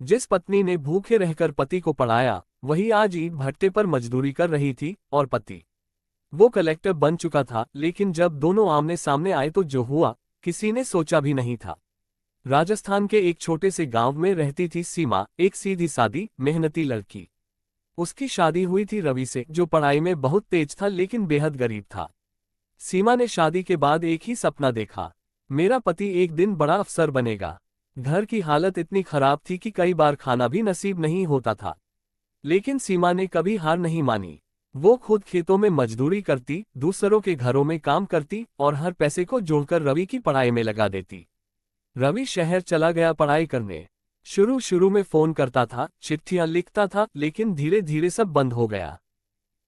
जिस पत्नी ने भूखे रहकर पति को पढ़ाया, वही आज ईंट भट्टे पर मजदूरी कर रही थी, और पति वो कलेक्टर बन चुका था। लेकिन जब दोनों आमने सामने आए तो जो हुआ, किसी ने सोचा भी नहीं था। राजस्थान के एक छोटे से गांव में रहती थी सीमा, एक सीधी सादी मेहनती लड़की। उसकी शादी हुई थी रवि से, जो पढ़ाई में बहुत तेज था लेकिन बेहद गरीब था। सीमा ने शादी के बाद एक ही सपना देखा, मेरा पति एक दिन बड़ा अफसर बनेगा। घर की हालत इतनी खराब थी कि कई बार खाना भी नसीब नहीं होता था। लेकिन सीमा ने कभी हार नहीं मानी। वो खुद खेतों में मजदूरी करती, दूसरों के घरों में काम करती और हर पैसे को जोड़कर रवि की पढ़ाई में लगा देती। रवि शहर चला गया पढ़ाई करने। शुरू शुरू में फोन करता था, चिट्ठियां लिखता था, लेकिन धीरे धीरे सब बंद हो गया।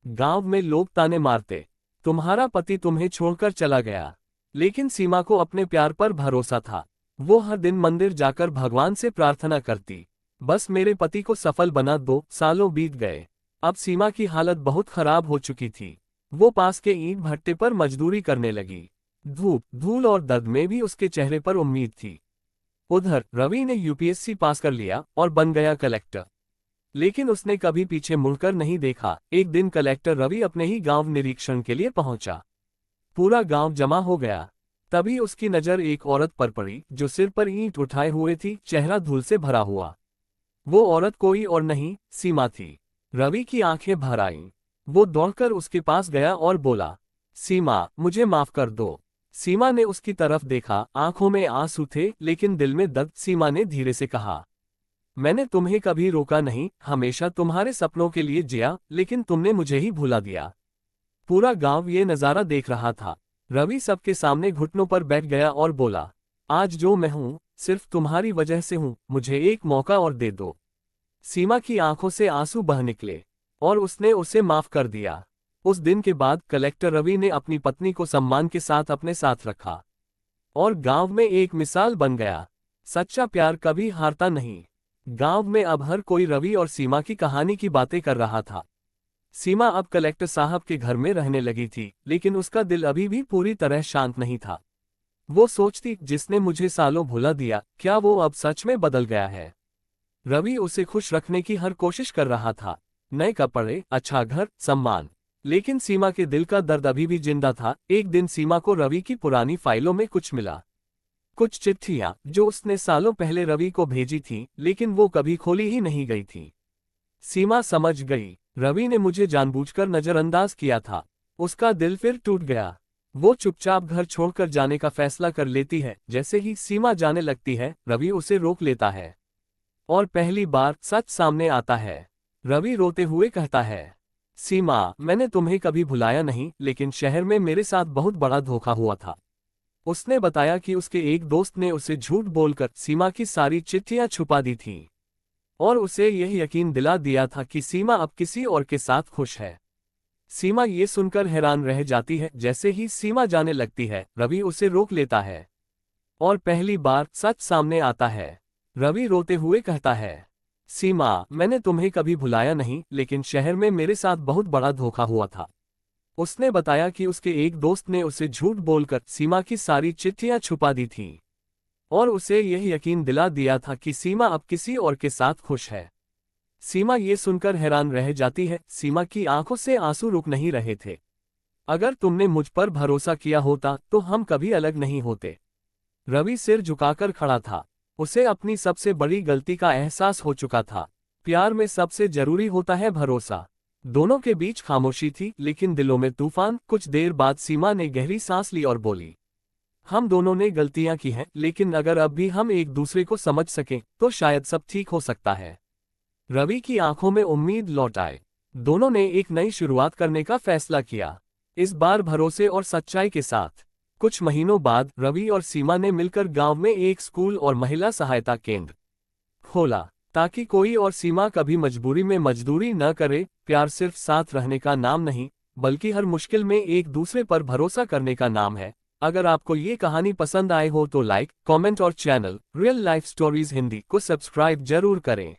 गांव में लोग ताने मारते, तुम्हारा पति तुम्हें छोड़कर चला गया। लेकिन सीमा को अपने प्यार पर भरोसा था। वो हर दिन मंदिर जाकर भगवान से प्रार्थना करती, बस मेरे पति को सफल बना दो। सालों बीत गए। अब सीमा की हालत बहुत खराब हो चुकी थी। वो पास के ईंट भट्टे पर मजदूरी करने लगी। धूप, धूल और दर्द में भी उसके चेहरे पर उम्मीद थी। उधर रवि ने यूपीएससी पास कर लिया और बन गया कलेक्टर। लेकिन उसने कभी पीछे मुड़कर नहीं देखा। एक दिन कलेक्टर रवि अपने ही गांव निरीक्षण के लिए पहुंचा। पूरा गांव जमा हो गया। तभी उसकी नजर एक औरत पर पड़ी, जो सिर पर ईंट उठाए हुए थी, चेहरा धूल से भरा हुआ। वो औरत कोई और नहीं, सीमा थी। रवि की आंखें भर आईं। वो दौड़कर उसके पास गया और बोला, सीमा, मुझे माफ कर दो। सीमा ने उसकी तरफ देखा, आंखों में आंसू थे लेकिन दिल में दर्द। सीमा ने धीरे से कहा, मैंने तुम्हें कभी रोका नहीं, हमेशा तुम्हारे सपनों के लिए जिया, लेकिन तुमने मुझे ही भुला दिया। पूरा गांव ये नजारा देख रहा था। रवि सबके सामने घुटनों पर बैठ गया और बोला, आज जो मैं हूं, सिर्फ तुम्हारी वजह से हूं, मुझे एक मौका और दे दो। सीमा की आंखों से आंसू बह निकले और उसने उसे माफ कर दिया। उस दिन के बाद कलेक्टर रवि ने अपनी पत्नी को सम्मान के साथ अपने साथ रखा और गांव में एक मिसाल बन गया। सच्चा प्यार कभी हारता नहीं। गांव में अब हर कोई रवि और सीमा की कहानी की बातें कर रहा था। सीमा अब कलेक्टर साहब के घर में रहने लगी थी, लेकिन उसका दिल अभी भी पूरी तरह शांत नहीं था। वो सोचती, जिसने मुझे सालों भुला दिया, क्या वो अब सच में बदल गया है? रवि उसे खुश रखने की हर कोशिश कर रहा था। नए कपड़े, अच्छा घर, सम्मान। लेकिन सीमा के दिल का दर्द अभी भी जिंदा था। एक दिन सीमा को रवि की पुरानी फाइलों में कुछ मिला। कुछ चिट्ठियां जो उसने सालों पहले रवि को भेजी थीं, लेकिन वो कभी खोली ही नहीं गई थी। सीमा समझ गई, रवि ने मुझे जानबूझकर नजरअंदाज किया था। उसका दिल फिर टूट गया। वो चुपचाप घर छोड़कर जाने का फैसला कर लेती है। जैसे ही सीमा जाने लगती है, रवि उसे रोक लेता है और पहली बार सच सामने आता है। रवि रोते हुए कहता है, सीमा, मैंने तुम्हें कभी भुलाया नहीं, लेकिन शहर में मेरे साथ बहुत बड़ा धोखा हुआ था। उसने बताया कि उसके एक दोस्त ने उसे झूठ बोलकर सीमा की सारी चिट्ठियां छुपा दी थीं और उसे यह यकीन दिला दिया था कि सीमा अब किसी और के साथ खुश है। सीमा ये सुनकर हैरान रह जाती है। जैसे ही सीमा जाने लगती है, रवि उसे रोक लेता है और पहली बार सच सामने आता है। रवि रोते हुए कहता है, सीमा, मैंने तुम्हें कभी भुलाया नहीं, लेकिन शहर में मेरे साथ बहुत बड़ा धोखा हुआ था। उसने बताया कि उसके एक दोस्त ने उसे झूठ बोलकर सीमा की सारी चिट्ठियां छुपा दी थीं और उसे यह यकीन दिला दिया था कि सीमा अब किसी और के साथ खुश है। सीमा ये सुनकर हैरान रह जाती है। सीमा की आंखों से आंसू रुक नहीं रहे थे। अगर तुमने मुझ पर भरोसा किया होता तो हम कभी अलग नहीं होते। रवि सिर झुकाकर खड़ा था। उसे अपनी सबसे बड़ी गलती का एहसास हो चुका था। प्यार में सबसे जरूरी होता है भरोसा। दोनों के बीच खामोशी थी, लेकिन दिलों में तूफान। कुछ देर बाद सीमा ने गहरी सांस ली और बोली, हम दोनों ने गलतियां की हैं, लेकिन अगर अब भी हम एक दूसरे को समझ सकें तो शायद सब ठीक हो सकता है। रवि की आंखों में उम्मीद लौट आए। दोनों ने एक नई शुरुआत करने का फैसला किया, इस बार भरोसे और सच्चाई के साथ। कुछ महीनों बाद रवि और सीमा ने मिलकर गांव में एक स्कूल और महिला सहायता केंद्र खोला, ताकि कोई और सीमा कभी मजबूरी में मजदूरी न करे। प्यार सिर्फ साथ रहने का नाम नहीं, बल्कि हर मुश्किल में एक दूसरे पर भरोसा करने का नाम है। अगर आपको ये कहानी पसंद आए हो तो लाइक, कमेंट और channel real life stories Hindi को सब्सक्राइब जरूर करें।